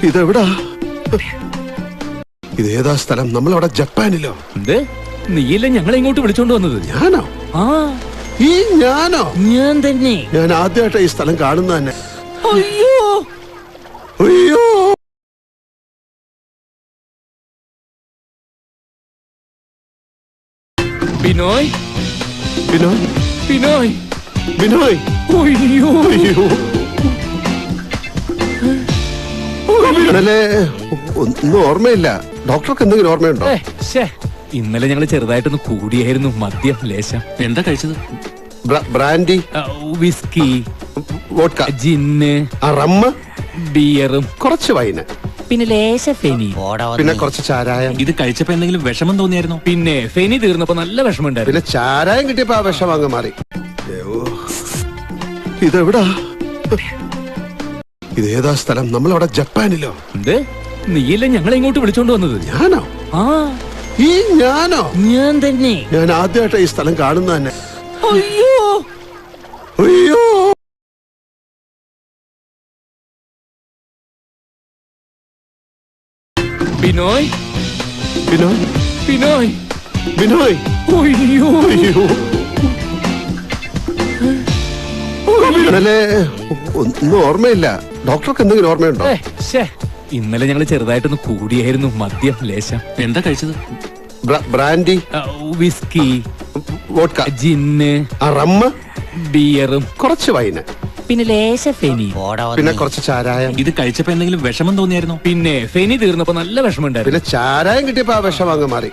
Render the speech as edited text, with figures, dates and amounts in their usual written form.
ഇതെവിടാ? ഇതേതാ സ്ഥലം? നമ്മളവിടെ ജപ്പാനിലോ? എന്ത്? നീയല്ലേ ഞങ്ങളെ ഇങ്ങോട്ട് വിളിച്ചോണ്ട് വന്നത്? ഞാനോ? ആ, ഈ ഞാനോ? ഞാൻ തന്നെ. ഞാൻ ആദ്യമായിട്ട് ഈ സ്ഥലം കാണുന്ന തന്നെ. അയ്യോ, അയ്യോ, ബിനോയ്, ബിനോയ്, ബിനോയ്, ബിനോയ്, അയ്യോ, അയ്യോ. ഇന്നലെ ഒന്നും ഓർമ്മയില്ല. ഡോക്ടർക്ക് എന്തെങ്കിലും ഓർമ്മയുണ്ടോ? ശ്ശേ, ഇന്നലെ ഞങ്ങൾ ചെറുതായിട്ടൊന്ന് കൂടിയായിരുന്നു. മദ്യം ലേശം. എന്താ കഴിച്ചത്? ബ്രാൻഡി, വിസ്കി, വോഡ്ക, ജിന്ന്, റമ്മ്, ബിയറും കുറച്ച് വൈന്, പിന്നെ ലേശ ഫെനി, പിന്നെ കുറച്ച് ചാരായം. ഇത് കഴിച്ചപ്പോ എന്തെങ്കിലും വിഷമം തോന്നിയായിരുന്നോ? പിന്നെ ഫെനി തീർന്നപ്പോ നല്ല വിഷമമുണ്ടായിരുന്നു. പിന്നെ ചാരായം കിട്ടിയപ്പോ ആ വിഷം അങ്ങ് മാറി. ഇതെവിടാ? ഇതേതാ സ്ഥലം? നമ്മളവിടെ ജപ്പാനിലോ? എന്ത്? നീയല്ലേ ഞങ്ങളെ ഇങ്ങോട്ട് വിളിച്ചോണ്ട് വന്നത്? ഞാനോ? ആ, ഈ ഞാനോ? ഞാൻ തന്നെ. ഞാൻ ആദ്യമായിട്ട് ഈ സ്ഥലം കാണുന്ന തന്നെ. അയ്യോ, അയ്യോ, ബിനോയ്, ബിനോയ്, ബിനോയ്, ബിനോയ്, അയ്യോ, അയ്യോ. ഇന്നലെ ഒന്നും ഓർമ്മയില്ല. ഡോക്ടർക്ക് എന്തെങ്കിലും ഓർമ്മയുണ്ടോ? ശ്ശേ, ഇന്നലെ ഞങ്ങൾ ചെറുതായിട്ടൊന്ന് കൂടിയായിരുന്നു. മദ്യം ലേശം. എന്താ കഴിച്ചത്? ബ്രാൻഡി, വിസ്കി, വോഡ്ക, ജിന്ന്, റമ്മ്, ബിയറും കുറച്ച് വൈന്, പിന്നെ ലേശ ഫെനി, പിന്നെ കുറച്ച് ചാരായം. ഇത് കഴിച്ചപ്പോ എന്തെങ്കിലും വിഷമം തോന്നിയായിരുന്നോ? പിന്നെ ഫെനി തീർന്നപ്പോ നല്ല വിഷമമുണ്ടായിരുന്നു. പിന്നെ ചാരായം കിട്ടിയപ്പോ ആ വിഷം അങ്ങ് മാറി.